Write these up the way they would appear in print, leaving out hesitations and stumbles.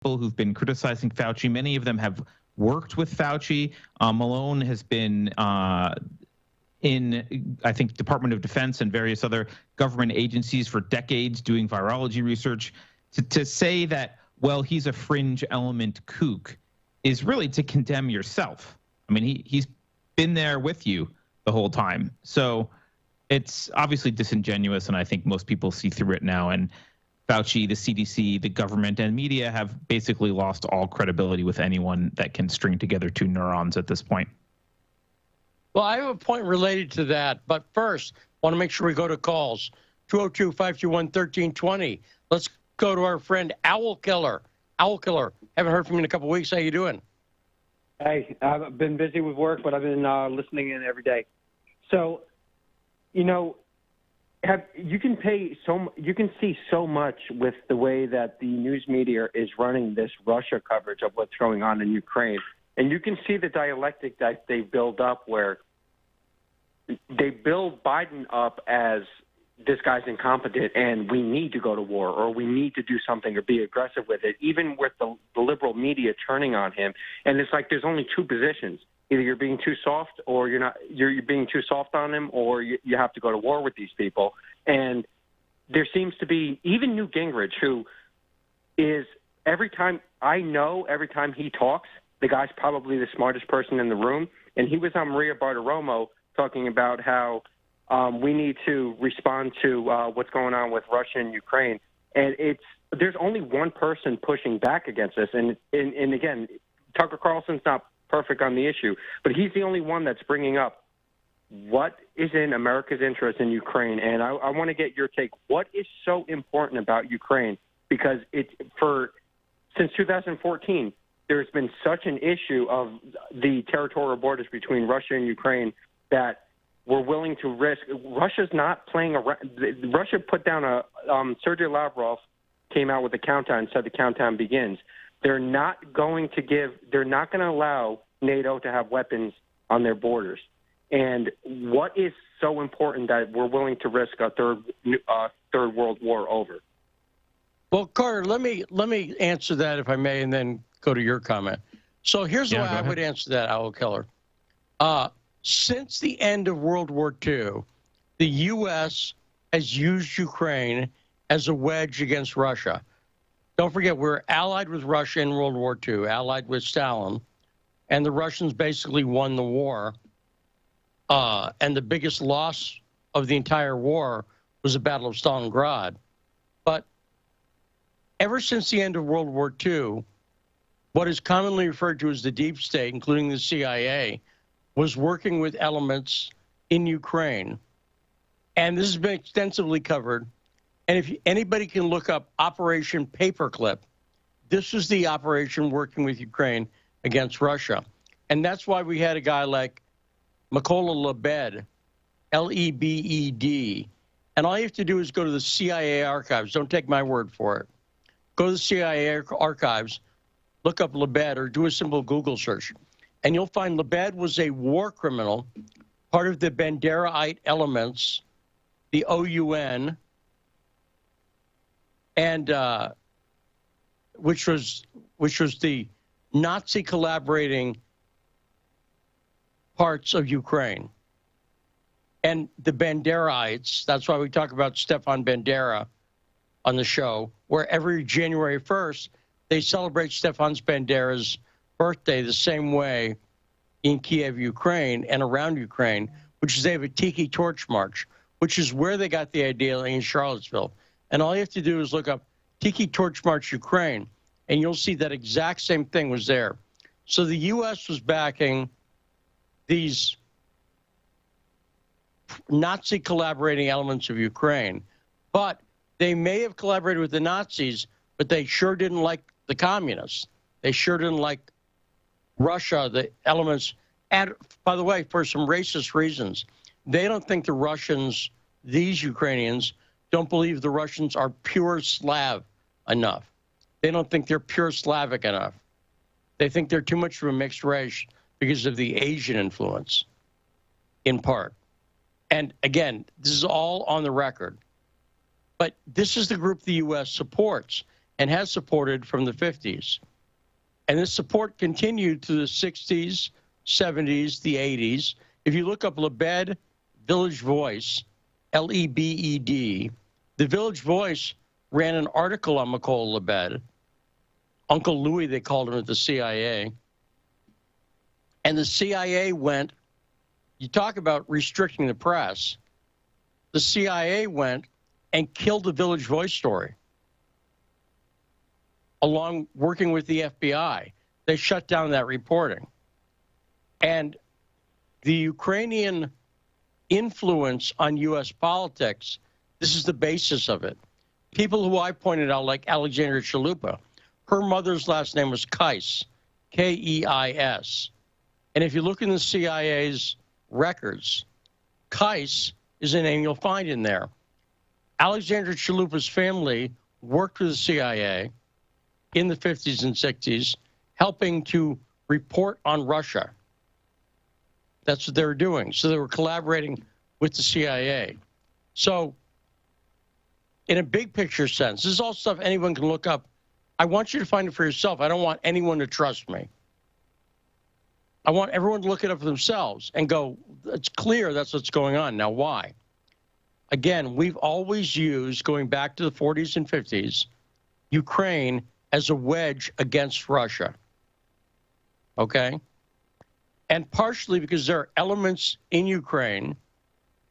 people who've been criticizing Fauci. Many of them have worked with Fauci. Malone has been in, I think, Department of Defense and various other government agencies for decades doing virology research. To say that, well, he's a fringe element kook is really to condemn yourself. I mean, he's been there with you the whole time. So it's obviously disingenuous, and I think most people see through it now. And Fauci, the CDC, the government, and media have basically lost all credibility with anyone that can string together two neurons at this point. Well, I have a point related to that. But first, I want to make sure we go to calls. 202-521-1320. Let's go to our friend Owl Killer. Owl Killer, haven't heard from you in a couple of weeks. How you doing? Hey, I've been busy with work, but I've been listening in every day. So, you know, you can see so much with the way that the news media is running this Russia coverage of what's going on in Ukraine. And you can see the dialectic that they build up where they build Biden up as this guy's incompetent and we need to go to war or we need to do something or be aggressive with it, even with the liberal media turning on him. And it's like there's only two positions. Either you're being too soft or you're being too soft on him, or you have to go to war with these people. And there seems to be even Newt Gingrich, who is every time he talks, the guy's probably the smartest person in the room. And he was on Maria Bartiromo talking about how we need to respond to what's going on with Russia and Ukraine. And there's only one person pushing back against this. And again, Tucker Carlson's not perfect on the issue, but he's the only one that's bringing up what is in America's interest in Ukraine. And I want to get your take. What is so important about Ukraine? Because since 2014, there's been such an issue of the territorial borders between Russia and Ukraine that we're willing to risk. Russia's not playing around. Russia put down Sergei Lavrov came out with a countdown and said the countdown begins. They're not going to allow NATO to have weapons on their borders. And what is so important that we're willing to risk a third world war over? Well, Carter, let me answer that if I may, and then go to your comment. So here's the way I would answer that, Owl Killer. Since the end of World War II, the U.S. has used Ukraine as a wedge against Russia. Don't forget, we're allied with Russia in World War II, allied with Stalin, and the Russians basically won the war. And the biggest loss of the entire war was the Battle of Stalingrad. But ever since the end of World War II, what is commonly referred to as the deep state, including the CIA, was working with elements in Ukraine. And this has been extensively covered. And if anybody can look up Operation Paperclip, this was the operation working with Ukraine against Russia. And that's why we had a guy like Mykola Lebed, L-E-B-E-D. And all you have to do is go to the CIA archives. Don't take my word for it. Go to the CIA archives, look up Lebed, or do a simple Google search. And you'll find Lebed was a war criminal, part of the Banderaite elements, the OUN, and which was the Nazi collaborating parts of Ukraine. And the Banderites, that's why we talk about Stefan Bandera on the show, where every January 1st, they celebrate Stefan Bandera's birthday the same way in Kiev, Ukraine, and around Ukraine, which is they have a Tiki Torch March, which is where they got the idea in Charlottesville. And all you have to do is look up Tiki Torch March Ukraine, and you'll see that exact same thing was there. So the U.S. was backing these Nazi collaborating elements of Ukraine, but they may have collaborated with the Nazis, but they sure didn't like the communists. They sure didn't like Russia, the elements. And by the way, for some racist reasons, they don't think the Russians, these Ukrainians, don't believe the Russians are pure Slav enough. They don't think they're pure Slavic enough. They think they're too much of a mixed race because of the Asian influence, in part. And again, this is all on the record. But this is the group the U.S. supports. and has supported from the 50s. And this support continued through the 60s, 70s, the 80s. If you look up Lebed Village Voice, Lebed, the Village Voice ran an article on McCall Lebed. Uncle Louis, they called him at the CIA. And the CIA went, you talk about restricting the press, the CIA went and killed the Village Voice story, along working with the FBI. They shut down that reporting. And the Ukrainian influence on U.S. politics, this is the basis of it. People who I pointed out, like Alexandra Chalupa, her mother's last name was Kais, K-E-I-S. And if you look in the CIA's records, Kais is a name you'll find in there. Alexandra Chalupa's family worked with the CIA in the 50s and 60s, helping to report on Russia. That's what they were doing. So they were collaborating with the CIA. So in a big picture sense, this is all stuff anyone can look up. I want you to find it for yourself. I don't want anyone to trust me. I want everyone to look it up for themselves and go, it's clear that's what's going on. Now, why? Again, we've always used, going back to the 40s and 50s, Ukraine as a wedge against Russia. Okay? And partially because there are elements in Ukraine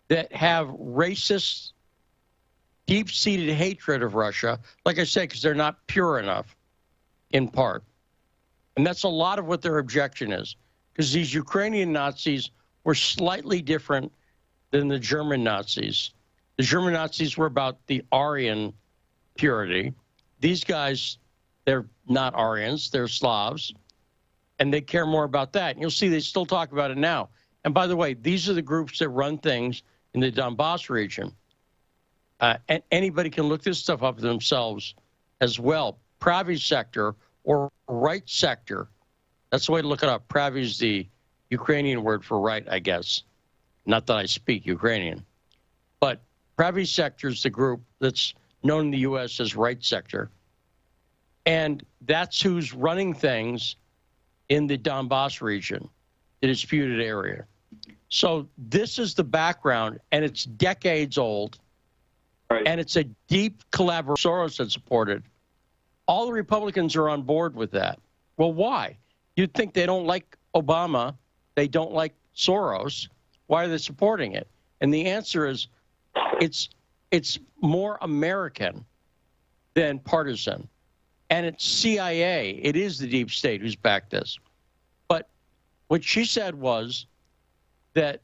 that have racist, deep-seated hatred of Russia, like I said, because they're not pure enough, in part. And that's a lot of what their objection is, because these Ukrainian Nazis were slightly different than the German Nazis. The German Nazis were about the Aryan purity. These guys, they're not Aryans, they're Slavs, and they care more about that. And you'll see they still talk about it now. And by the way, these are the groups that run things in the Donbass region. And anybody can look this stuff up themselves as well. Pravy sector or right sector, that's the way to look it up. Pravy is the Ukrainian word for right, I guess. Not that I speak Ukrainian. But Pravy sector is the group that's known in the U.S. as right sector. And that's who's running things in the Donbass region, the disputed area. So this is the background, and it's decades old. Right. And it's a deep collaboration. Soros had supported. All the Republicans are on board with that. Well, why? You'd think they don't like Obama. They don't like Soros. Why are they supporting it? And the answer is it's more American than partisan. And it's CIA. It is the deep state who's backed this. But what she said was that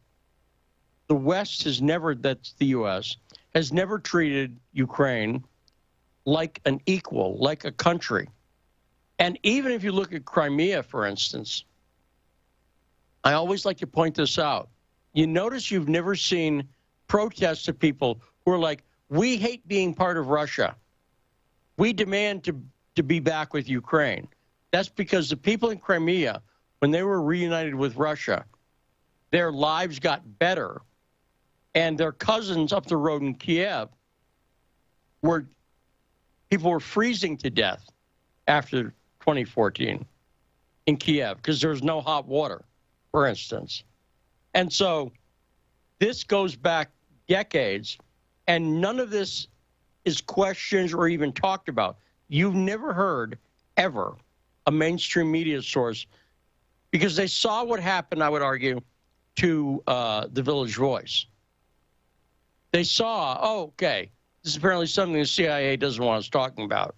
the West has never, that's the U.S., has never treated Ukraine like an equal, like a country. And even if you look at Crimea, for instance, I always like to point this out. You notice you've never seen protests of people who are like, we hate being part of Russia. We demand to be back with Ukraine. That's because the people in Crimea, when they were reunited with Russia, their lives got better. And their cousins up the road in Kiev people were freezing to death after 2014 in Kiev because there was no hot water, for instance. And so this goes back decades, and none of this is questioned or even talked about. You've never heard, ever, a mainstream media source, because they saw what happened, I would argue, to the Village Voice. They saw, oh, okay, this is apparently something the CIA doesn't want us talking about.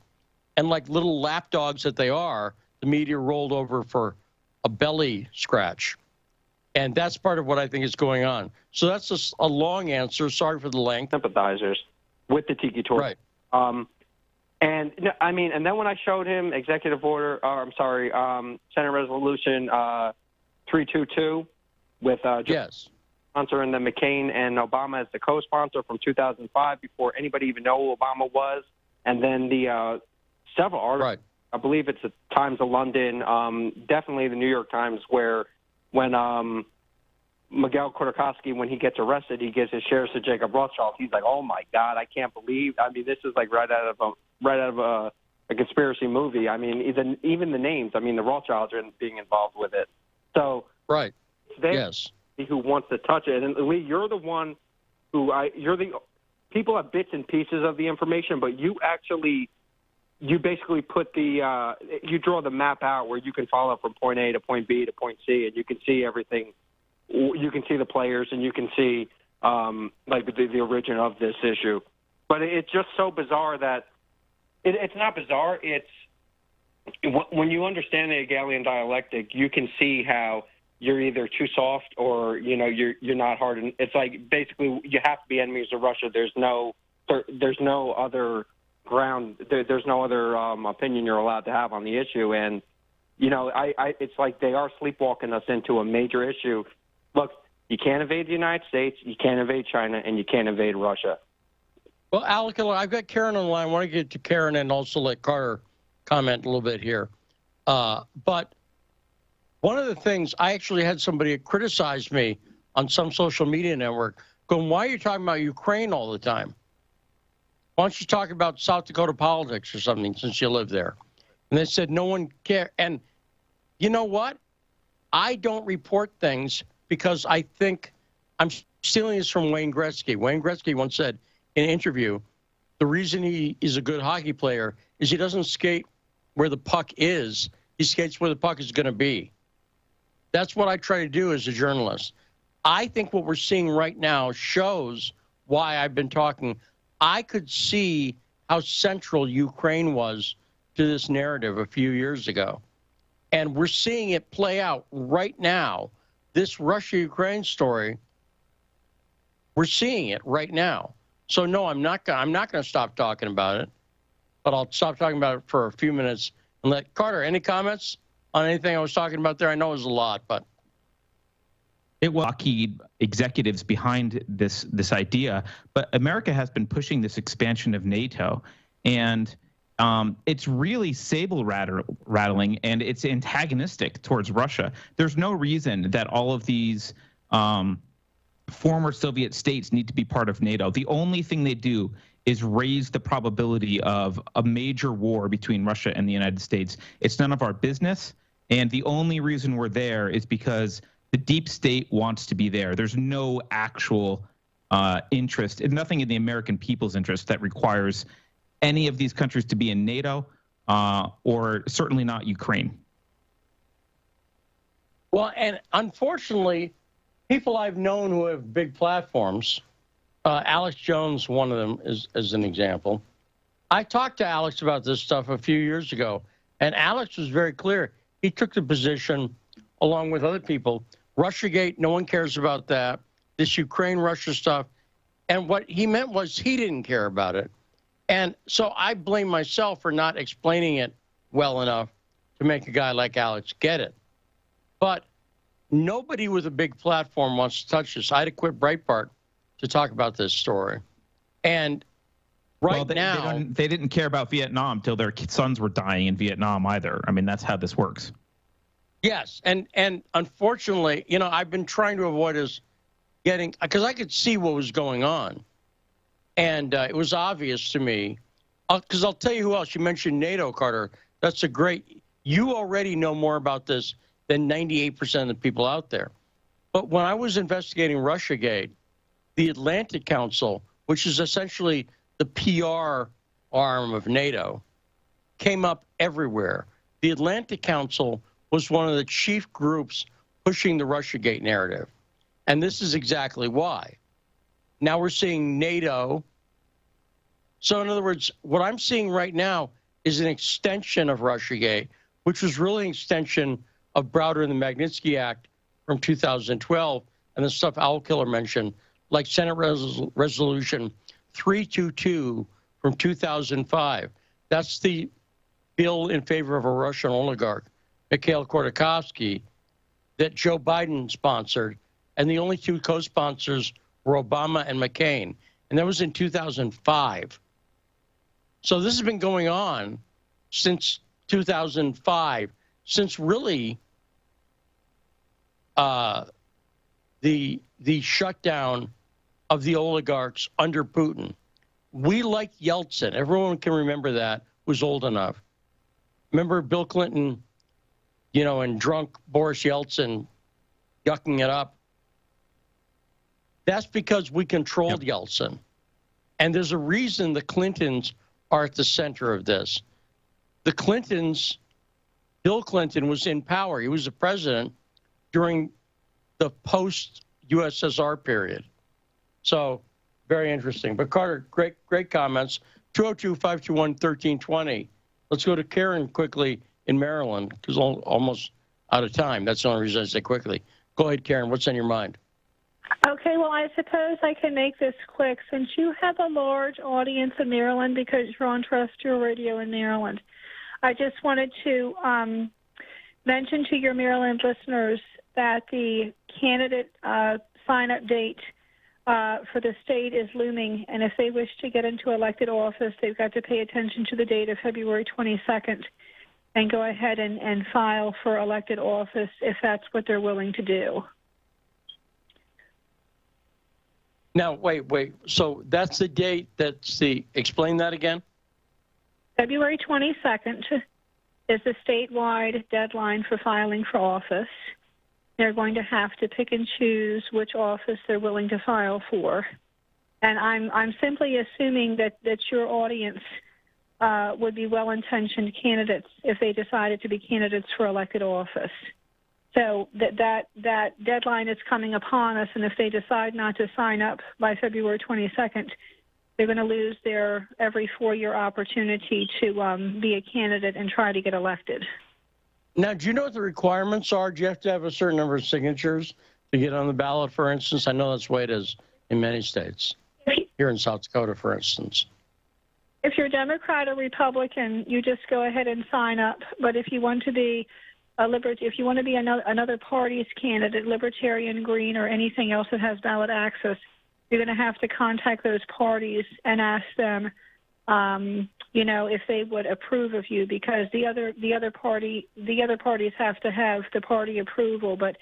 And like little lapdogs that they are, the media rolled over for a belly scratch. And that's part of what I think is going on. So that's a long answer. Sorry for the length. Sympathizers with the Tiki Torch. Right. And I mean, and then when I showed him Executive Order, Senate Resolution 322 with yes. sponsor and then McCain and Obama as the co-sponsor from 2005 before anybody even knew who Obama was. And then the several articles, right. I believe it's the Times of London, definitely the New York Times, where when Miguel Khodorkovsky, when he gets arrested, he gives his shares to Jacob Rothschild. He's like, oh my God, I can't believe. I mean, this is like right out of a conspiracy movie. I mean, even the names. I mean, the Rothschilds are being involved with it. So right, they yes, who wants to touch it. And Lee, you're the one you're the people have bits and pieces of the information, but you basically put you draw the map out where you can follow from point A to point B to point C, and you can see everything. You can see the players, and you can see like the origin of this issue. But it's just so bizarre that it's not bizarre. It's when you understand the Hegelian dialectic, you can see how you're either too soft or you're not hard. And it's like basically you have to be enemies of Russia. There's no other ground. There's no other opinion you're allowed to have on the issue. And it's like they are sleepwalking us into a major issue. Look, you can't invade the United States, you can't invade China, and you can't invade Russia. Well, Alec, I've got Karen on the line. I want to get to Karen and also let Carter comment a little bit here. But one of the things, I actually had somebody criticize me on some social media network going, why are you talking about Ukraine all the time? Why don't you talk about South Dakota politics or something since you live there? And they said, no one cares. And you know what? I don't report things because I think I'm stealing this from Wayne Gretzky. Wayne Gretzky once said in an interview, the reason he is a good hockey player is he doesn't skate where the puck is. He skates where the puck is going to be. That's what I try to do as a journalist. I think what we're seeing right now shows why I've been talking. I could see how central Ukraine was to this narrative a few years ago. And we're seeing it play out right now. This Russia-Ukraine story, we're seeing it right now. So no, I'm not going to stop talking about it, but I'll stop talking about it for a few minutes and let Carter. Any comments on anything I was talking about there? I know it was a lot, but it was Lockheed executives behind this idea, but America has been pushing this expansion of NATO, and it's really saber-rattling, and it's antagonistic towards Russia. There's no reason that all of these former Soviet states need to be part of NATO. The only thing they do is raise the probability of a major war between Russia and the United States. It's none of our business, and the only reason we're there is because the deep state wants to be there. There's no actual interest, nothing in the American people's interest that requires any of these countries to be in NATO, or certainly not Ukraine. Well, and unfortunately, people I've known who have big platforms, Alex Jones, one of them, is an example. I talked to Alex about this stuff a few years ago, and Alex was very clear. He took the position, along with other people, Russiagate, no one cares about that, this Ukraine-Russia stuff. And what he meant was he didn't care about it. And so I blame myself for not explaining it well enough to make a guy like Alex get it. But nobody with a big platform wants to touch this. I had to quit Breitbart to talk about this story. And now... They didn't care about Vietnam till their sons were dying in Vietnam either. I mean, that's how this works. Yes. And unfortunately, I've been trying to avoid because I could see what was going on. And it was obvious to me, because I'll tell you who else. You mentioned NATO, Carter. That's you already know more about this than 98% of the people out there. But when I was investigating Russiagate, the Atlantic Council, which is essentially the PR arm of NATO, came up everywhere. The Atlantic Council was one of the chief groups pushing the Russiagate narrative. And this is exactly why. Now we're seeing NATO. So in other words, what I'm seeing right now is an extension of Russiagate, which was really an extension of Browder and the Magnitsky Act from 2012 and the stuff Owl Killer mentioned, like Senate Resolution 322 from 2005. That's the bill in favor of a Russian oligarch, Mikhail Khodorkovsky, that Joe Biden sponsored. And the only two co-sponsors were Obama and McCain. And that was in 2005. So this has been going on since 2005, since really the shutdown of the oligarchs under Putin. We liked Yeltsin. Everyone can remember that. who's old enough. Remember Bill Clinton, you know, and drunk Boris Yeltsin yucking it up? That's because we controlled Yeltsin. And there's a reason the Clintons are at the center of this. The Clintons, Bill Clinton was in power. He was the president during the post-USSR period. So very interesting. But Carter, great comments. 202-521-1320. Let's go to Karen quickly in Maryland, because almost out of time. That's the only reason I say quickly. Go ahead, Karen. What's on your mind? Okay, well, I suppose I can make this quick. Since you have a large audience in Maryland because you're on terrestrial radio in Maryland, I just wanted to mention to your Maryland listeners that the candidate sign-up date for the state is looming, and if they wish to get into elected office, they've got to pay attention to the date of February 22nd and go ahead and file for elected office if that's what they're willing to do. Now, wait. So that's the date, explain that again? February 22nd is the statewide deadline for filing for office. They're going to have to pick and choose which office they're willing to file for. And I'm simply assuming that your audience would be well-intentioned candidates if they decided to be candidates for elected office. So that deadline is coming upon us, and if they decide not to sign up by February 22nd, they're going to lose their every 4-year opportunity to be a candidate and try to get elected. Now, do you know what the requirements are? Do you have to have a certain number of signatures to get on the ballot, for instance? I know that's the way it is in many states. Here in South Dakota, for instance. If you're Democrat or Republican, you just go ahead and sign up. But if you want to be if you want to be another party's candidate, Libertarian, Green, or anything else that has ballot access, you're going to have to contact those parties and ask them, you know, if they would approve of you, because the other parties have to have the party approval, but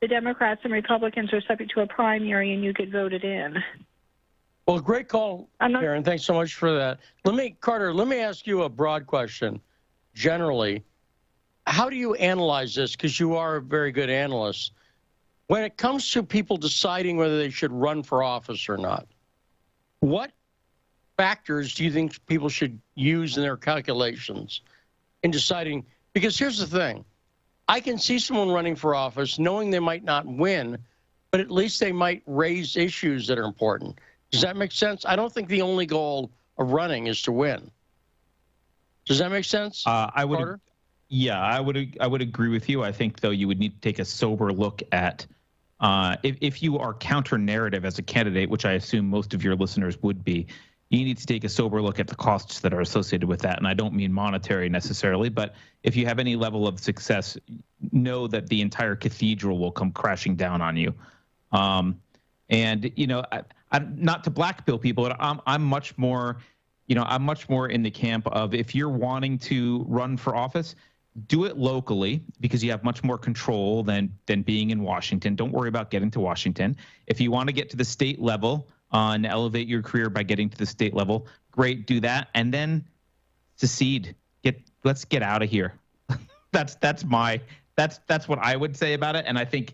the Democrats and Republicans are subject to a primary, and you get voted in. Well, great call, Karen. Thanks so much for that. Carter, let me ask you a broad question. Generally, how do you analyze this? Because you are a very good analyst. When it comes to people deciding whether they should run for office or not, what factors do you think people should use in their calculations in deciding? Because here's the thing. I can see someone running for office knowing they might not win, but at least they might raise issues that are important. Does that make sense? I don't think the only goal of running is to win. Does that make sense? Carter? Yeah, I would agree with you. I think, though, you would need to take a sober look at if you are counter-narrative as a candidate, which I assume most of your listeners would be, you need to take a sober look at the costs that are associated with that. And I don't mean monetary necessarily, but if you have any level of success, know that the entire cathedral will come crashing down on you. And, you know, not to blackpill people, but I'm much more in the camp of, if you're wanting to run for office, do it locally, because you have much more control than being in Washington. Don't worry about getting to Washington. If you want to get to the state level and elevate your career by getting to the state level, great, do that, and then secede. Let's get out of here. That's what I would say about it. And I think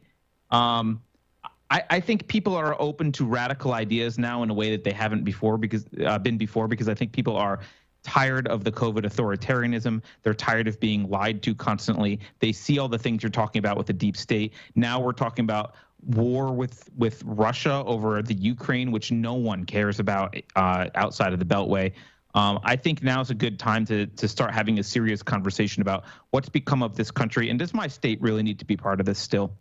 I think people are open to radical ideas now in a way that they haven't been before, because I think people are tired of the COVID authoritarianism. They're tired of being lied to constantly. They see all the things you're talking about with the deep state. Now we're talking about war with Russia over the Ukraine, which no one cares about outside of the Beltway. I think now is a good time to start having a serious conversation about what's become of this country, and does my state really need to be part of this still?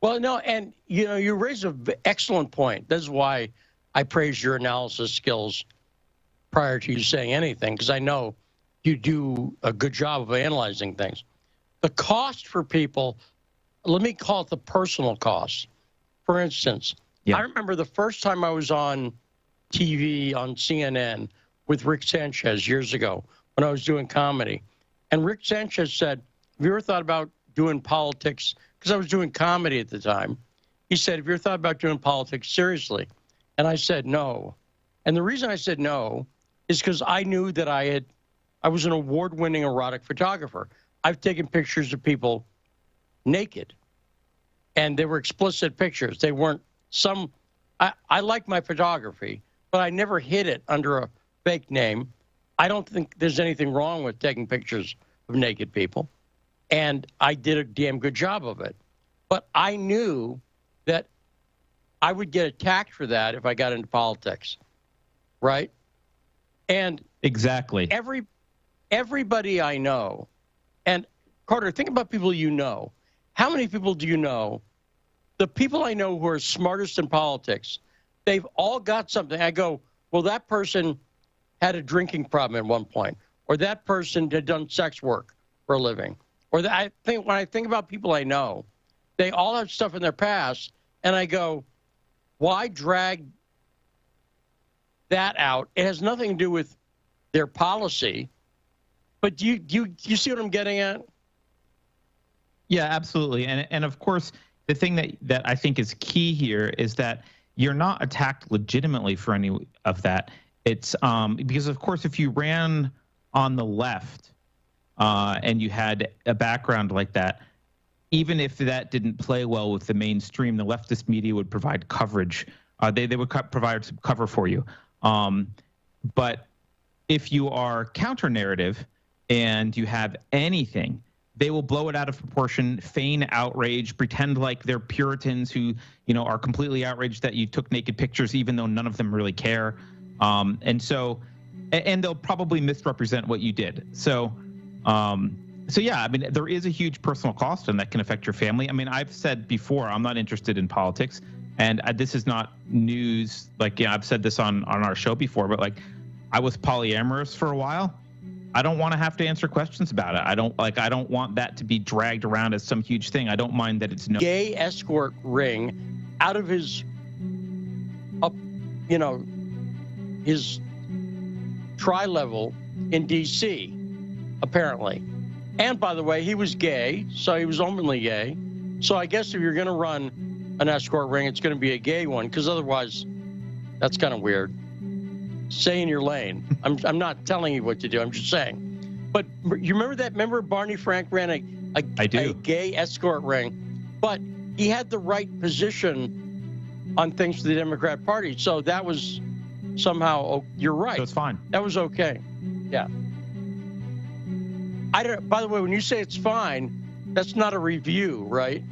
Well, no, and you raise an excellent point. That's why I praise your analysis skills prior to you saying anything, because I know you do a good job of analyzing things. The cost for people, let me call it the personal cost. For instance, I remember the first time I was on TV on CNN with Rick Sanchez years ago when I was doing comedy. And Rick Sanchez said, have you ever thought about doing politics? Because I was doing comedy at the time. He said, have you ever thought about doing politics seriously? And I said no. And the reason I said no is because I knew that I was an award-winning erotic photographer. I've taken pictures of people naked, and they were explicit pictures. They weren't I like my photography, but I never hid it under a fake name. I don't think there's anything wrong with taking pictures of naked people, and I did a damn good job of it. But I knew that I would get attacked for that if I got into politics, right? And exactly everybody I know, and Carter, think about people you know. How many people do you know? The people I know who are smartest in politics, they've all got something. I go, well, that person had a drinking problem at one point, or that person had done sex work for a living, or when I think about people I know, they all have stuff in their past, and I go, why drag that out? It has nothing to do with their policy, but do you see what I'm getting at? Yeah, absolutely. And of course, the thing that I think is key here is that you're not attacked legitimately for any of that. It's because, of course, if you ran on the left and you had a background like that, even if that didn't play well with the mainstream, the leftist media would provide coverage. They would provide some cover for you. But if you are counter-narrative and you have anything, they will blow it out of proportion, feign outrage, pretend like they're Puritans who, are completely outraged that you took naked pictures, even though none of them really care. And they'll probably misrepresent what you did. So yeah, I mean, there is a huge personal cost, and that can affect your family. I mean, I've said before, I'm not interested in politics, and this is not news. Like, I've said this on our show before, but like, I was polyamorous for a while. I don't want to have to answer questions about it. I don't want that to be dragged around as some huge thing. I don't mind that it's no gay escort ring out of his tri-level in D.C., apparently. And by the way, he was gay, so he was openly gay. So I guess if you're going to run an escort ring, it's going to be a gay one, because otherwise, that's kind of weird. Stay in your lane. I'm not telling you what to do. I'm just saying. But you remember Barney Frank ran a gay escort ring, but he had the right position on things for the Democrat Party. So that was somehow, you're right. So it's fine. That was okay. Yeah. By the way, when you say it's fine, that's not a review, right?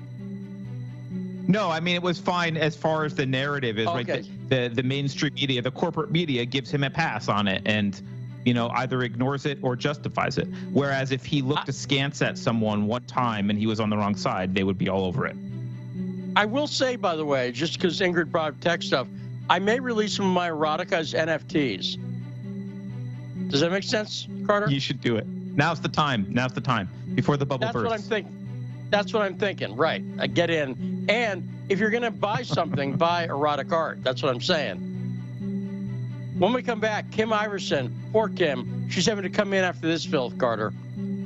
No, I mean, it was fine as far as the narrative is, okay. Right? The mainstream media, the corporate media gives him a pass on it and, either ignores it or justifies it. Whereas if he looked askance at someone one time and he was on the wrong side, they would be all over it. I will say, by the way, just because Ingrid brought up tech stuff, I may release some of my erotica as NFTs. Does that make sense, Carter? You should do it. Now's the time. Before the bubble bursts. That's what I'm thinking. Right. I get in. And if you're going to buy something, buy erotic art. That's what I'm saying. When we come back, Kim Iverson, poor Kim. She's having to come in after this filth, Carter.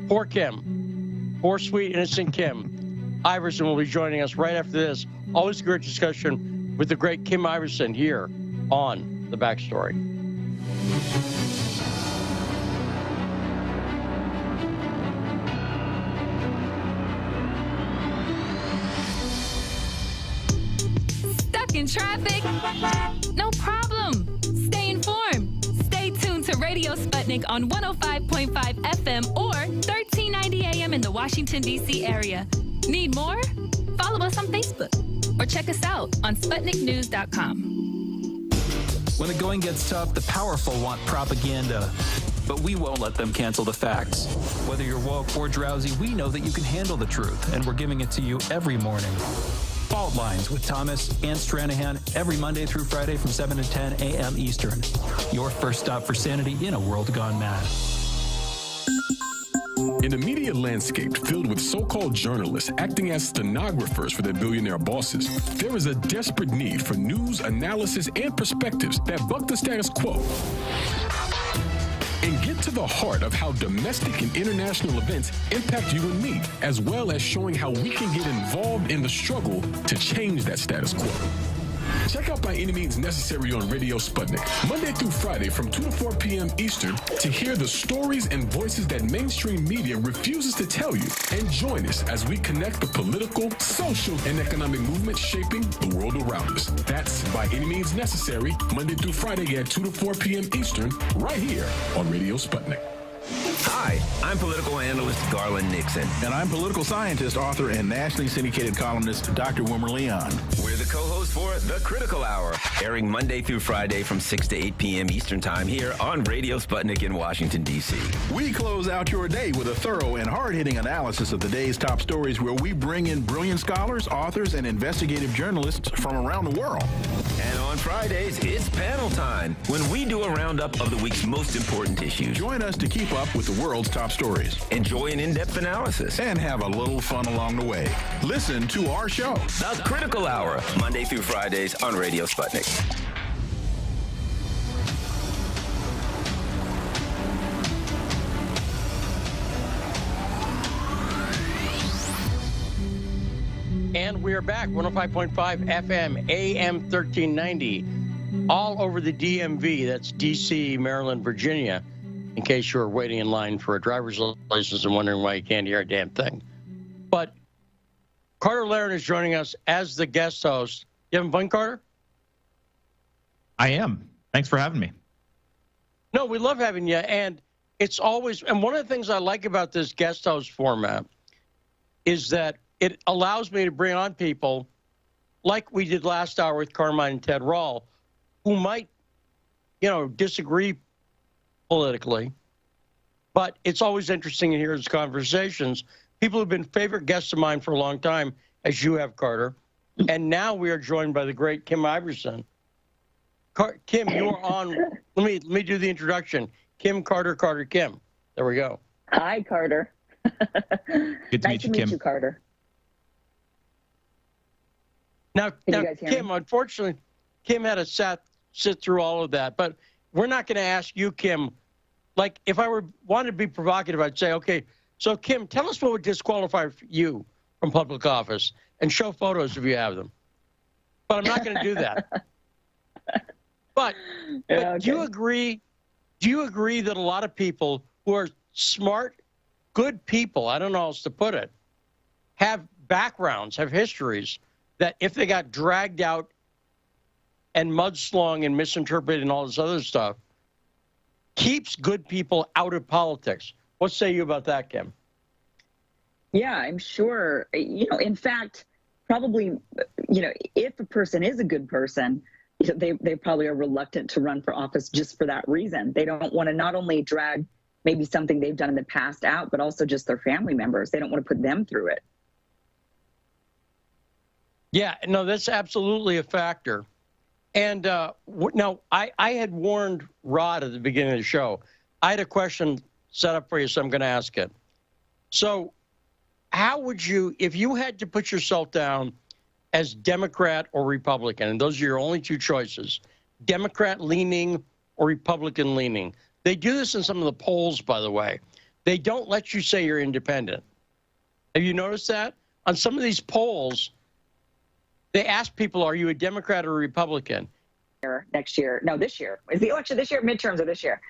Poor Kim. Poor, sweet, innocent Kim. Iverson will be joining us right after this. Always a great discussion with the great Kim Iverson here on The Backstory. In traffic? No problem. Stay informed. Stay tuned to Radio Sputnik on 105.5 FM or 1390 AM in the Washington, D.C. area. Need more? Follow us on Facebook or check us out on SputnikNews.com. When the going gets tough, the powerful want propaganda. But we won't let them cancel the facts. Whether you're woke or drowsy, we know that you can handle the truth, and we're giving it to you every morning. Fault Lines with Thomas and Stranahan every Monday through Friday from 7 to 10 a.m. Eastern. Your first stop for sanity in a world gone mad. In a media landscape filled with so-called journalists acting as stenographers for their billionaire bosses, there is a desperate need for news, analysis, and perspectives that buck the status quo and get to the heart of how domestic and international events impact you and me, as well as showing how we can get involved in the struggle to change that status quo. Check out By Any Means Necessary on Radio Sputnik, Monday through Friday from 2 to 4 p.m. Eastern, to hear the stories and voices that mainstream media refuses to tell you. And join us as we connect the political, social, and economic movements shaping the world around us. That's By Any Means Necessary, Monday through Friday at 2 to 4 p.m. Eastern, right here on Radio Sputnik. Hi, I'm political analyst Garland Nixon. And I'm political scientist, author, and nationally syndicated columnist Dr. Wilmer Leon. We're the co-hosts for The Critical Hour, airing Monday through Friday from 6 to 8 p.m. Eastern Time here on Radio Sputnik in Washington, D.C. We close out your day with a thorough and hard-hitting analysis of the day's top stories, where we bring in brilliant scholars, authors, and investigative journalists from around the world. And on Fridays, it's panel time, when we do a roundup of the week's most important issues. Join us to keep up with the world's top stories. Enjoy an in-depth analysis. And have a little fun along the way. Listen to our show, The Critical Hour, Monday through Fridays on Radio Sputnik. And we are back, 105.5 FM, AM 1390, all over the DMV. That's D.C., Maryland, Virginia, in case you're waiting in line for a driver's license and wondering why you can't hear a damn thing. But Carter Laren is joining us as the guest host. You having fun, Carter? I am. Thanks for having me. No, we love having you. And it's always, and one of the things I like about this guest host format is that it allows me to bring on people like we did last hour with Carmine and Ted Rall, who might, disagree politically, but it's always interesting to hear his conversations. People who've been favorite guests of mine for a long time, as you have, Carter, and now we are joined by the great Kim Iverson. Kim, you are on. Let me do the introduction. Kim, Carter, Kim. There we go. Hi, Carter. Good to nice meet you, Kim. Carter. Now Kim, unfortunately, Kim had to sit through all of that, but we're not going to ask you, Kim. Like, if I wanted to be provocative, I'd say, okay, so Kim, tell us what would disqualify you from public office, and show photos if you have them. But I'm not going to do that. But okay. Do you agree? Do you agree that a lot of people who are smart, good people, I don't know how else to put it, have backgrounds, have histories, that if they got dragged out and mudslung and misinterpreted and all this other stuff, keeps good people out of politics? What say you about that, Kim? Yeah, I'm sure. In fact, probably, if a person is a good person, they probably are reluctant to run for office just for that reason. They don't want to not only drag maybe something they've done in the past out, but also just their family members. They don't want to put them through it. Yeah, no, that's absolutely a factor. And now, I had warned Rod at the beginning of the show. I had a question set up for you, so I'm going to ask it. So how would you, if you had to put yourself down as Democrat or Republican, and those are your only two choices, Democrat-leaning or Republican-leaning. They do this in some of the polls, by the way. They don't let you say you're independent. Have you noticed that? On some of these polls, they ask people, are you a Democrat or a Republican? Next year. No, this year. Is the election this year? Midterms are this year.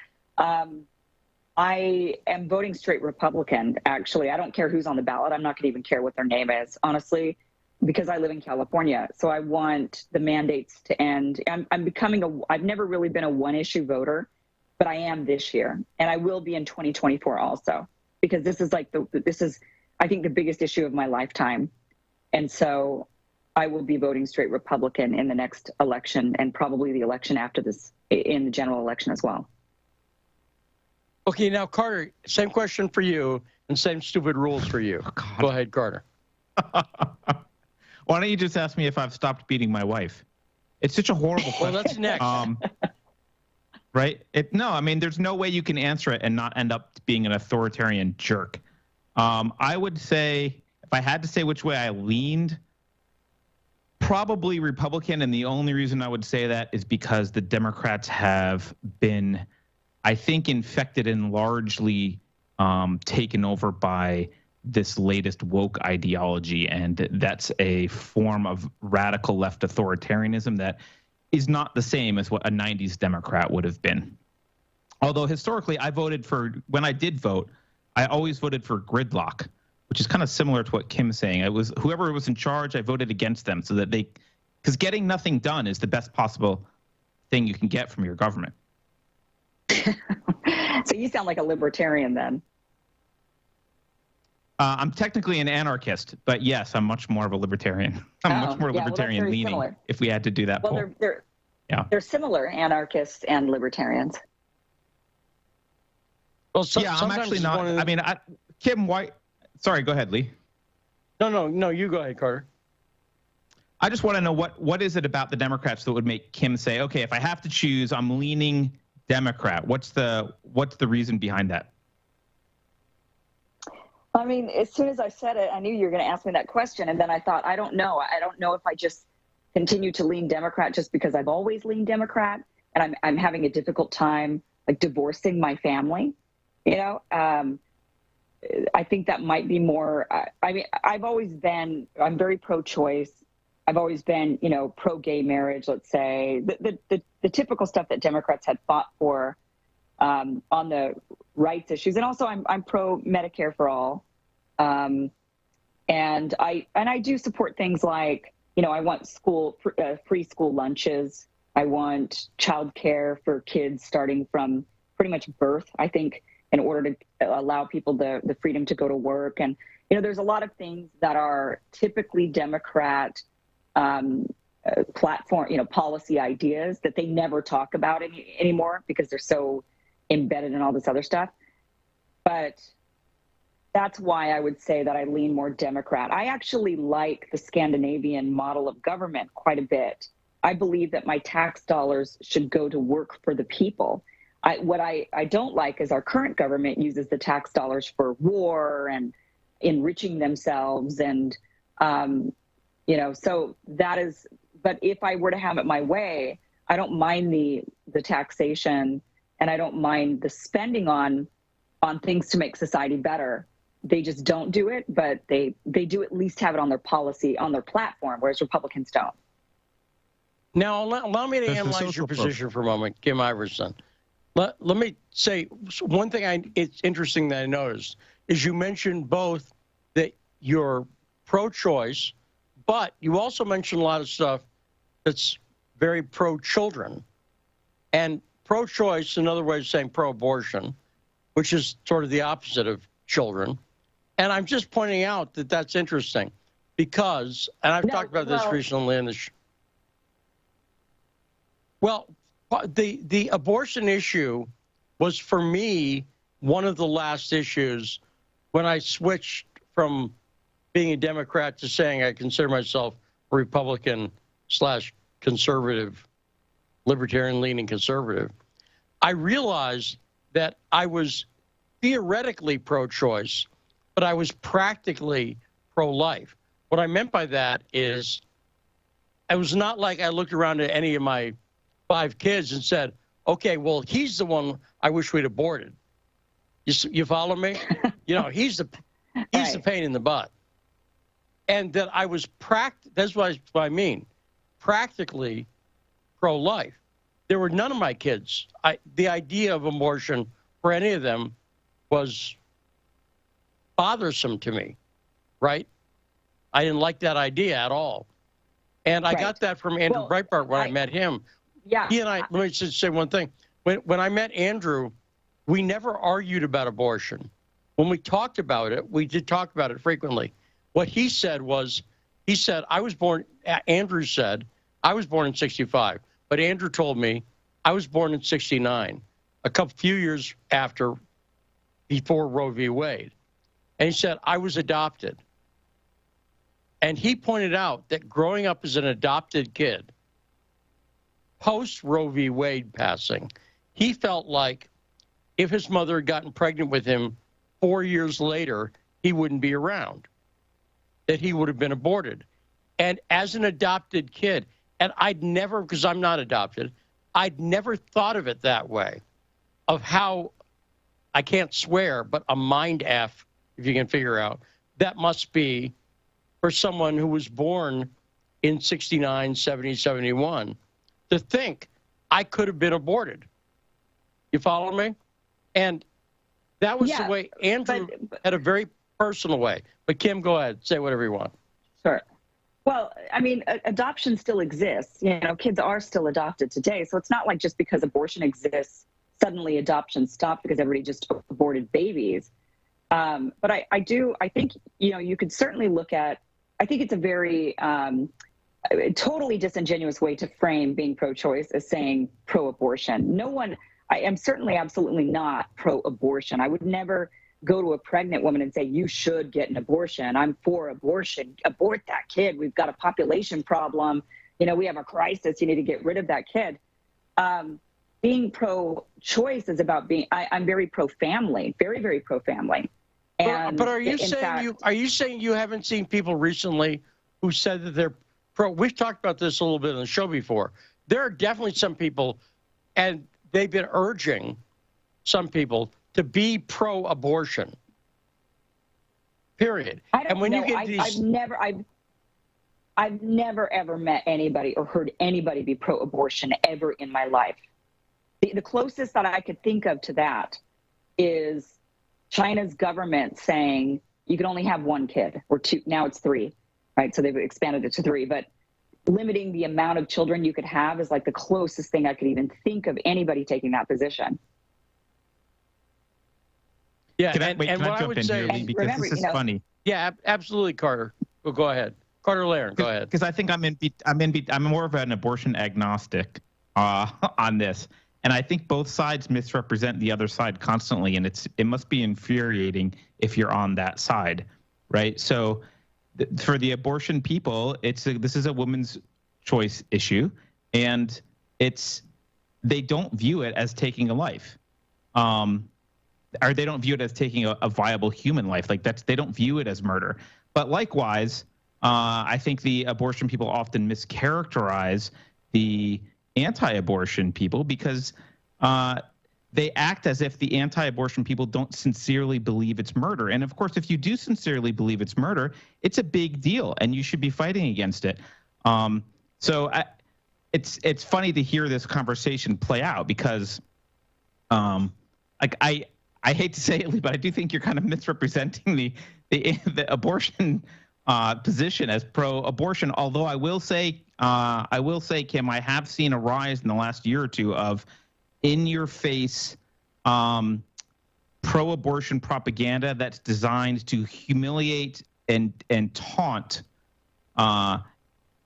I am voting straight Republican, actually. I don't care who's on the ballot. I'm not going to even care what their name is, honestly, because I live in California. So I want the mandates to end. I've never really been a one-issue voter, but I am this year. And I will be in 2024 also, because this is I think, the biggest issue of my lifetime. And so I will be voting straight Republican in the next election, and probably the election after this, in the general election as well. Okay, now, Carter, same question for you and same stupid rules for you. Oh, go ahead, Carter. Why don't you just ask me if I've stopped beating my wife? It's such a horrible question. Well, that's next. Right? There's no way you can answer it and not end up being an authoritarian jerk. I would say, if I had to say which way I leaned, probably Republican, and the only reason I would say that is because the Democrats have been, I think, infected and largely taken over by this latest woke ideology, and that's a form of radical left authoritarianism that is not the same as what a 90s Democrat would have been. Although historically, when I did vote, I always voted for gridlock, which is kind of similar to what Kim's saying. It was whoever was in charge, I voted against them so that because getting nothing done is the best possible thing you can get from your government. So you sound like a libertarian then. I'm technically an anarchist, but yes, I'm much more of a libertarian. I'm much more libertarian leaning similar. If we had to do that. Well, they're similar, anarchists and libertarians. Well, I'm actually not. I mean, Kim, why? Sorry, go ahead, Lee. No, you go ahead, Carter. I just want to know what is it about the Democrats that would make Kim say, okay, if I have to choose, I'm leaning Democrat. What's the reason behind that? I mean, as soon as I said it, I knew you were going to ask me that question. And then I thought, I don't know. I don't know if I just continue to lean Democrat just because I've always leaned Democrat. And I'm having a difficult time, like, divorcing my family. You know, I think that might be more. I mean, I'm very pro-choice. I've always been, pro-gay marriage, let's say. The typical stuff that Democrats had fought for on the rights issues. And also I'm pro-Medicare for all. And I do support things like, I want free school lunches. I want childcare for kids starting from pretty much birth, I think, in order to allow people the freedom to go to work. And, there's a lot of things that are typically Democrat platform, policy ideas that they never talk about anymore because they're so embedded in all this other stuff. But that's why I would say that I lean more Democrat. I actually like the Scandinavian model of government quite a bit. I believe that my tax dollars should go to work for the people. What I don't like is our current government uses the tax dollars for war and enriching themselves. And, so that is, but if I were to have it my way, I don't mind the taxation and I don't mind the spending on things to make society better. They just don't do it, but they do at least have it on their policy, on their platform, whereas Republicans don't. Now, allow me to analyze your position for a moment, Kim Iverson. Let me say one thing it's interesting that I noticed is you mentioned both that you're pro-choice, but you also mentioned a lot of stuff that's very pro-children. And pro-choice, another way of saying pro-abortion, which is sort of the opposite of children. And I'm just pointing out that that's interesting because, and I've talked about this recently in the the abortion issue was, for me, one of the last issues when I switched from being a Democrat to saying I consider myself a Republican/conservative, libertarian-leaning conservative. I realized that I was theoretically pro-choice, but I was practically pro-life. What I meant by that is it was not like I looked around at any of my 5 kids and said, okay, well, he's the one I wish we'd aborted. You follow me? He's the pain in the butt. And that I was that's what I mean, practically pro-life. There were none of my kids. The idea of abortion for any of them was bothersome to me, right? I didn't like that idea at all. And I got that from Andrew Breitbart when I met him. Yeah. He and I, let me just say one thing. When I met Andrew, we never argued about abortion. When we talked about it, we did talk about it frequently. What he said was, Andrew said, I was born in 65, but Andrew told me I was born in 69, few years before Roe v. Wade. And he said, I was adopted. And he pointed out that growing up as an adopted kid, post Roe v. Wade passing, he felt like if his mother had gotten pregnant with him 4 years later, he wouldn't be around, that he would have been aborted. And as an adopted kid, and I'd never, because I'm not adopted, I'd never thought of it that way, of how, I can't swear, but a mind F, if you can figure out, that must be for someone who was born in 69, 70, 71 to think I could have been aborted. You follow me? And that was the way Andrew had a very personal way. But Kim, go ahead. Say whatever you want. Sure. Well, I mean, adoption still exists. You know, kids are still adopted today. So it's not like just because abortion exists, suddenly adoption stopped because everybody just aborted babies. But I think, you know, you could certainly look at, I think it's a very totally disingenuous way to frame being pro-choice as saying pro-abortion. I am certainly absolutely not pro-abortion. I would never go to a pregnant woman and say, you should get an abortion. I'm for abortion. Abort that kid. We've got a population problem. You know, we have a crisis. You need to get rid of that kid. Being pro-choice is about I'm very pro-family, very, very pro-family. But are you saying you haven't seen people recently who said that they're pro? We've talked about this a little bit on the show before. There are definitely some people, and they've been urging some people to be pro-abortion. Period. And when you get these, I've never ever met anybody or heard anybody be pro-abortion ever in my life. The closest that I could think of to that is China's government saying you can only have one kid or two. Now it's 3, right? So they've expanded it to 3, but limiting the amount of children you could have is like the closest thing I could even think of anybody taking that position. Yeah, can I jump in here, because remember, this is funny. Yeah, absolutely, Carter. Well, go ahead, Carter Laren. Go ahead. Because I think I'm more of an abortion agnostic on this, and I think both sides misrepresent the other side constantly, and it must be infuriating if you're on that side, right? So, for the abortion people, this is a woman's choice issue, and they don't view it as taking a life. Or they don't view it as taking a viable human life. Like they don't view it as murder. But likewise, I think the abortion people often mischaracterize the anti-abortion people because they act as if the anti-abortion people don't sincerely believe it's murder. And of course, if you do sincerely believe it's murder, it's a big deal, and you should be fighting against it. It's funny to hear this conversation play out because, I hate to say it, but I do think you're kind of misrepresenting the abortion position as pro-abortion. Although I will say, Kim, I have seen a rise in the last year or two of in-your-face pro-abortion propaganda that's designed to humiliate and taunt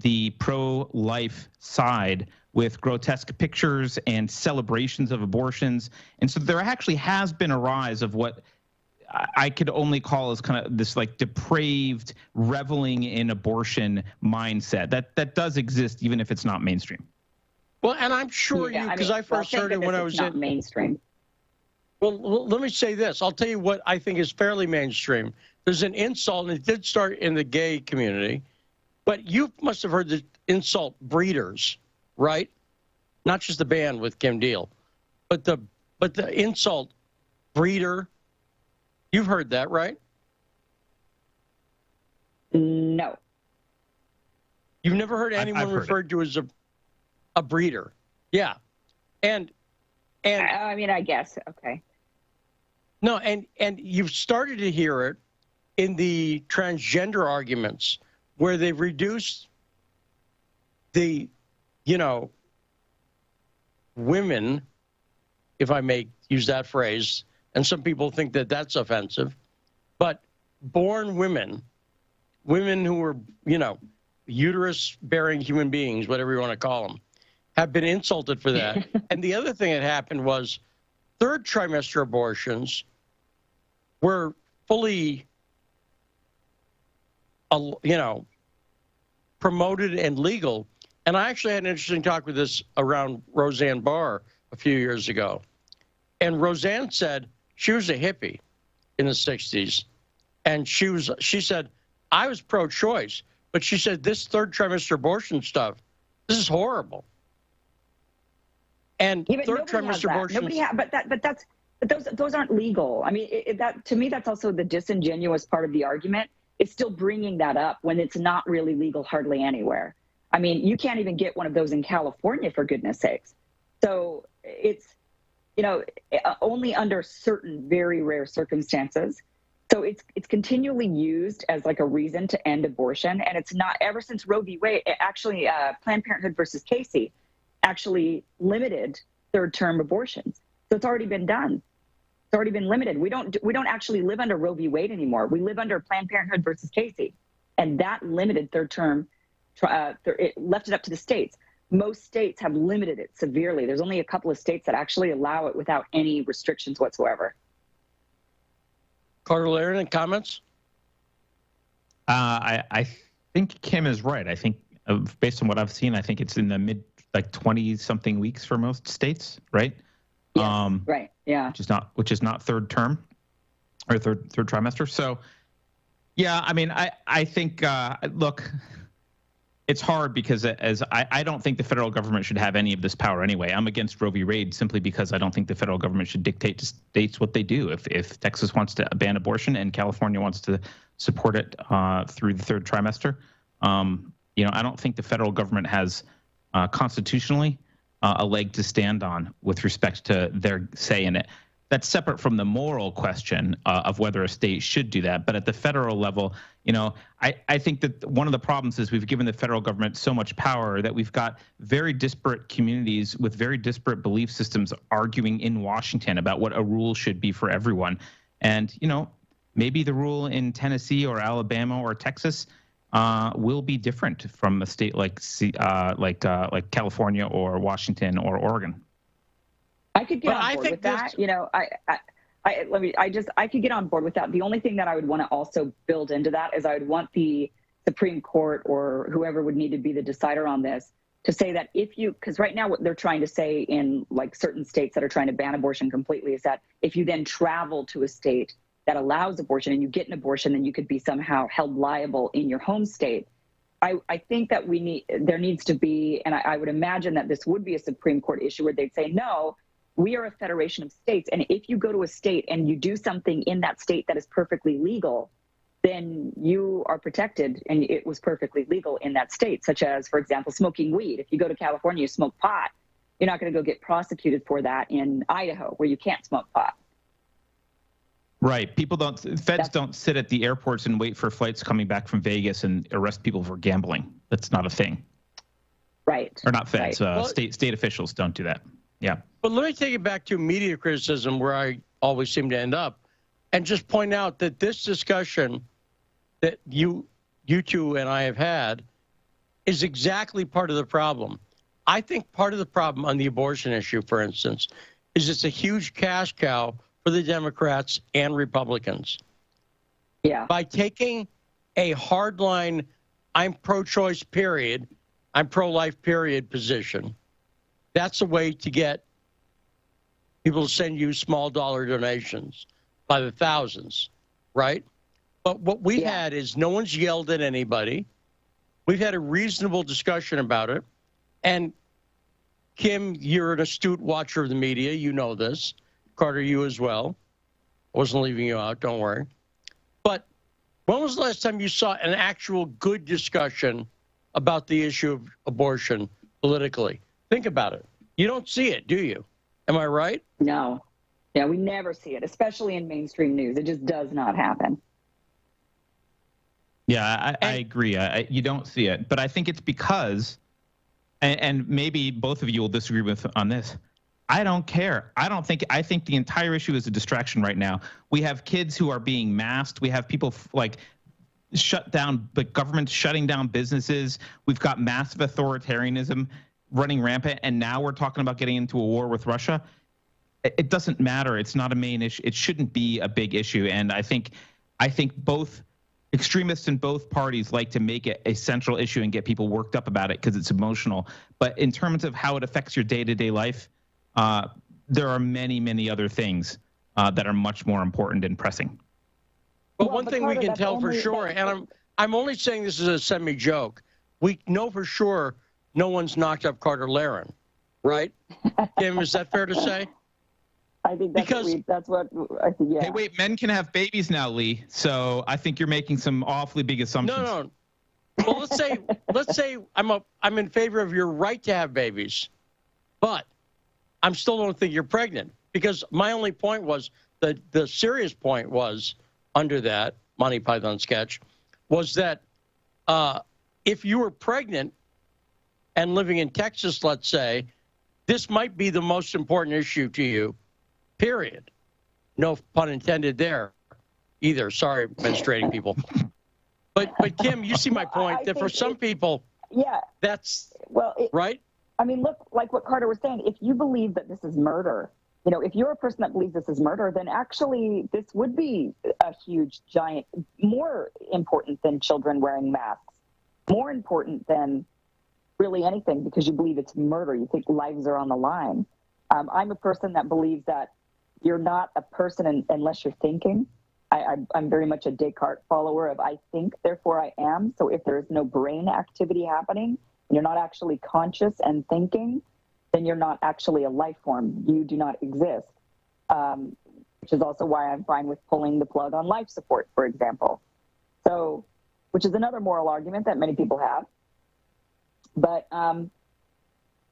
the pro-life side with grotesque pictures and celebrations of abortions. And so there actually has been a rise of what I could only call as kind of this like depraved reveling in abortion mindset that does exist, even if it's not mainstream. Well, and I'm sure because I first heard it when I was in mainstream. Well, let me say this. I'll tell you what I think is fairly mainstream. There's an insult, and it did start in the gay community, but you must have heard the insult breeders. Right? Not just the band with Kim Deal, but the insult breeder. You've heard that, right? No. You've never heard anyone referred to as a breeder. Yeah. And I mean, I guess. Okay. No, and you've started to hear it in the transgender arguments where they've reduced the women, if I may use that phrase, and some people think that that's offensive, but born women who were, uterus-bearing human beings, whatever you want to call them, have been insulted for that. And the other thing that happened was third trimester abortions were fully, promoted and legal. And I actually had an interesting talk with this around Roseanne Barr a few years ago. And Roseanne said she was a hippie in the 60s. And she said, I was pro-choice, but she said this third trimester abortion stuff, this is horrible. And third trimester abortion. But those aren't legal. I mean, that to me, that's also the disingenuous part of the argument is still bringing that up when it's not really legal hardly anywhere. I mean, you can't even get one of those in California, for goodness sakes. So it's, only under certain very rare circumstances. So it's continually used as like a reason to end abortion. And it's not, ever since Roe v. Wade, actually Planned Parenthood versus Casey actually limited third-term abortions. So it's already been done. It's already been limited. We don't actually live under Roe v. Wade anymore. We live under Planned Parenthood versus Casey. And that limited third-term, it left it up to the states. Most states have limited it severely. There's only a couple of states that actually allow it without any restrictions whatsoever. Carter Laren, comments? I think Kim is right. I think based on what I've seen, I think it's in the mid 20-something weeks for most states, right? Yes, right. Yeah. Which is not third term or third trimester. So, yeah, I mean, I think look. It's hard because I don't think the federal government should have any of this power anyway. I'm against Roe v. Wade simply because I don't think the federal government should dictate to states what they do. If Texas wants to ban abortion and California wants to support it through the third trimester, I don't think the federal government has constitutionally a leg to stand on with respect to their say in it. That's separate from the moral question of whether a state should do that. But at the federal level, I think that one of the problems is we've given the federal government so much power that we've got very disparate communities with very disparate belief systems arguing in Washington about what a rule should be for everyone. And, maybe the rule in Tennessee or Alabama or Texas will be different from a state like California or Washington or Oregon. I could get on board with that. I could get on board with that. The only thing that I would want to also build into that is I would want the Supreme Court or whoever would need to be the decider on this to say that because right now what they're trying to say in like certain states that are trying to ban abortion completely is that if you then travel to a state that allows abortion and you get an abortion, then you could be somehow held liable in your home state. I think that there needs to be, and I would imagine that this would be a Supreme Court issue where they'd say, no, we are a federation of states. And if you go to a state and you do something in that state that is perfectly legal, then you are protected and it was perfectly legal in that state, such as, for example, smoking weed. If you go to California, you smoke pot, you're not going to go get prosecuted for that in Idaho where you can't smoke pot. Right. Feds don't sit at the airports and wait for flights coming back from Vegas and arrest people for gambling. That's not a thing. Right. Or not feds. Right. State officials don't do that. Yeah. But let me take it back to media criticism where I always seem to end up and just point out that this discussion that you two and I have had is exactly part of the problem. I think part of the problem on the abortion issue, for instance, is it's a huge cash cow for the Democrats and Republicans. Yeah. By taking a hardline, I'm pro-choice, period, I'm pro-life, period position, that's a way to get people to send you small dollar donations by the thousands, right? But what we've had is no one's yelled at anybody. We've had a reasonable discussion about it. And Kim, you're an astute watcher of the media. You know this. Carter, you as well. I wasn't leaving you out, don't worry. But when was the last time you saw an actual good discussion about the issue of abortion politically? Think about it. You don't see it, do you? Am I right? No. Yeah, we never see it, especially in mainstream news. It just does not happen. Yeah, I agree. You don't see it. But I think it's because, and maybe both of you will disagree with on this, I don't care. I think the entire issue is a distraction right now. We have kids who are being masked. We have people shut down, but governments shutting down businesses. We've got massive authoritarianism running rampant, and now we're talking about getting into a war with Russia. It doesn't matter. It's not a main issue. It shouldn't be a big issue. And I think both extremists in both parties like to make it a central issue and get people worked up about it because it's emotional. But in terms of how it affects your day-to-day life, there are many, many other things that are much more important and pressing. But one thing we can tell for sure, and I'm only saying this as a semi-joke, we know for sure no one's knocked up Carter Laren, right? Kim, is that fair to say? I think that's what I think. Yeah. Hey, wait, men can have babies now, Lee. So I think you're making some awfully big assumptions. No. Well, let's say I'm in favor of your right to have babies, but I still don't think you're pregnant, because my only point was the serious point was under that Monty Python sketch was that if you were pregnant and living in Texas, let's say, this might be the most important issue to you, period. No pun intended there either. Sorry, menstruating people. But Kim, you see my point, that for some people, that's right. I mean, look, like what Carter was saying, if you believe that this is murder, if you're a person that believes this is murder, then actually this would be a huge, giant, more important than children wearing masks, more important than really anything, because you believe it's murder. You think lives are on the line. I'm a person that believes that you're not a person unless you're thinking. I'm very much a Descartes follower of I think, therefore I am. So if there is no brain activity happening, and you're not actually conscious and thinking, then you're not actually a life form. You do not exist, which is also why I'm fine with pulling the plug on life support, for example. So, which is another moral argument that many people have. But, but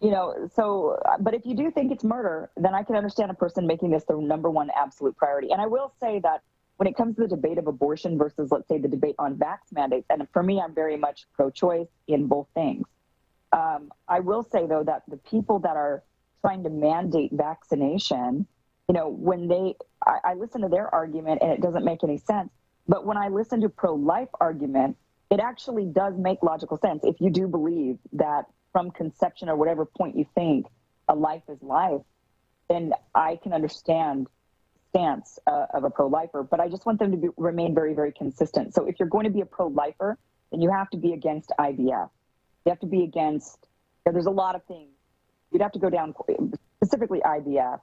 if you do think it's murder, then I can understand a person making this the number one absolute priority. And I will say that when it comes to the debate of abortion versus, let's say, the debate on vax mandates, and for me, I'm very much pro-choice in both things. I will say, though, that the people that are trying to mandate vaccination, when I listen to their argument and it doesn't make any sense. But when I listen to pro-life argument, it actually does make logical sense. If you do believe that from conception or whatever point you think a life is life, then I can understand stance of a pro-lifer, but I just want them to remain very, very consistent. So if you're going to be a pro-lifer, then you have to be against IVF. You have to be against, there's a lot of things. You'd have to go down, specifically IVF.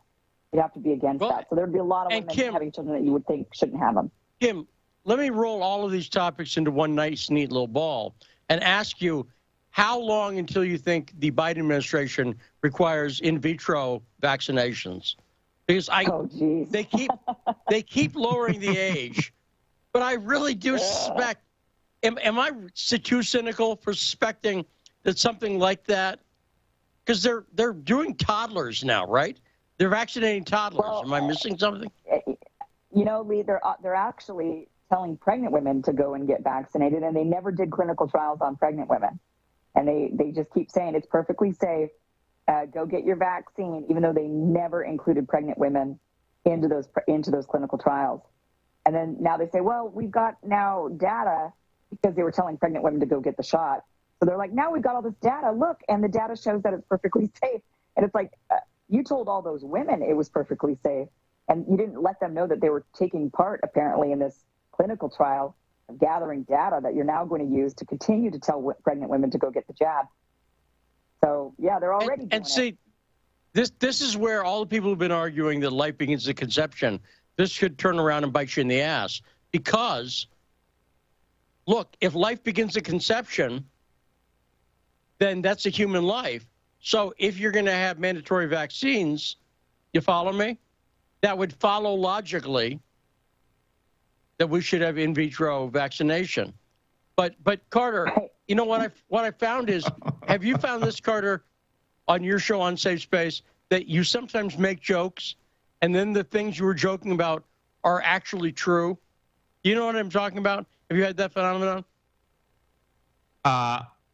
You'd have to be against that. So there'd be a lot of women having children that you would think shouldn't have them. Kim, let me roll all of these topics into one nice, neat little ball and ask you, how long until you think the Biden administration requires in vitro vaccinations? Because they keep lowering the age, but I really do suspect. Am I too cynical for suspecting that something like that? Because they're doing toddlers now, right? They're vaccinating toddlers. Well, am I missing something? Lee, they're actually telling pregnant women to go and get vaccinated, and they never did clinical trials on pregnant women, and they just keep saying it's perfectly safe. Go get your vaccine, even though they never included pregnant women into those clinical trials. And then now they say, well, we've got now data, because they were telling pregnant women to go get the shot. So they're like, now we've got all this data, look, and the data shows that it's perfectly safe. And it's like, you told all those women it was perfectly safe, and you didn't let them know that they were taking part, apparently, in this clinical trial of gathering data that you're now going to use to continue to tell pregnant women to go get the jab. So, yeah, they're already doing and see, this is where all the people who've been arguing that life begins at conception, this should turn around and bite you in the ass. Because, look, if life begins at conception, then that's a human life. So if you're going to have mandatory vaccines, you follow me? That would follow logically that we should have in vitro vaccination. But Carter, you know what I found is, have you found this, Carter, on your show on Safe Space, that you sometimes make jokes and then the things you were joking about are actually true? You know what I'm talking about? Have you had that phenomenon?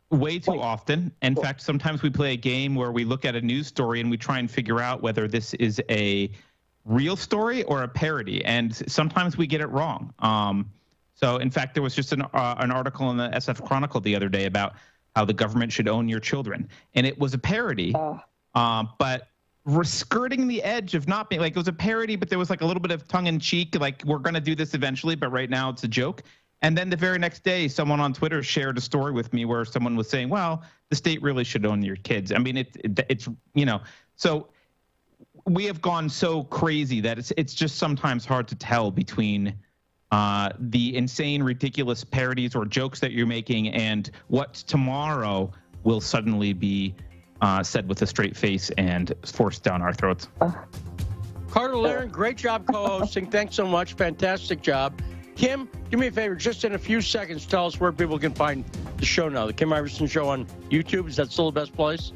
Way too often. In fact, sometimes we play a game where we look at a news story and we try and figure out whether this is a real story or a parody, and sometimes we get it wrong. So, in fact, there was just an article in the SF Chronicle the other day about how the government should own your children, and it was a parody, but we're skirting the edge of not being like, it was a parody, but there was like a little bit of tongue-in-cheek, like, we're going to do this eventually, but right now it's a joke. And then the very next day, someone on Twitter shared a story with me where someone was saying, well, the state really should own your kids. I mean, it's so we have gone so crazy that it's just sometimes hard to tell between the insane, ridiculous parodies or jokes that you're making and what tomorrow will suddenly be said with a straight face and forced down our throats. Carter Laren, great job co-hosting. Thanks so much. Fantastic job. Kim, do me a favor. Just in a few seconds, tell us where people can find the show now. The Kim Iverson Show on YouTube. Is that still the best place?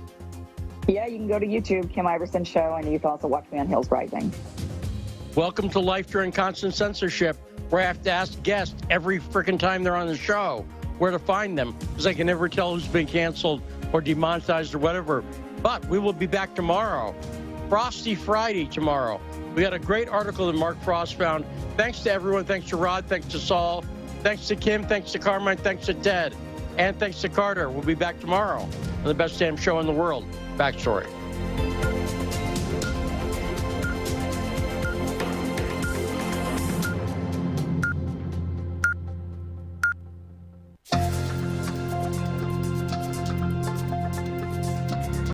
Yeah, you can go to YouTube, Kim Iverson Show, and you can also watch me on Hills Rising. Welcome to life during constant censorship, where I have to ask guests every freaking time they're on the show where to find them, because I can never tell who's been canceled or demonetized or whatever. But we will be back tomorrow. Frosty Friday tomorrow. We got a great article that Mark Frost found. Thanks to everyone. Thanks to Rod. Thanks to Saul. Thanks to Kim. Thanks to Carmine. Thanks to Ted. And thanks to Carter. We'll be back tomorrow on the best damn show in the world, Backstory.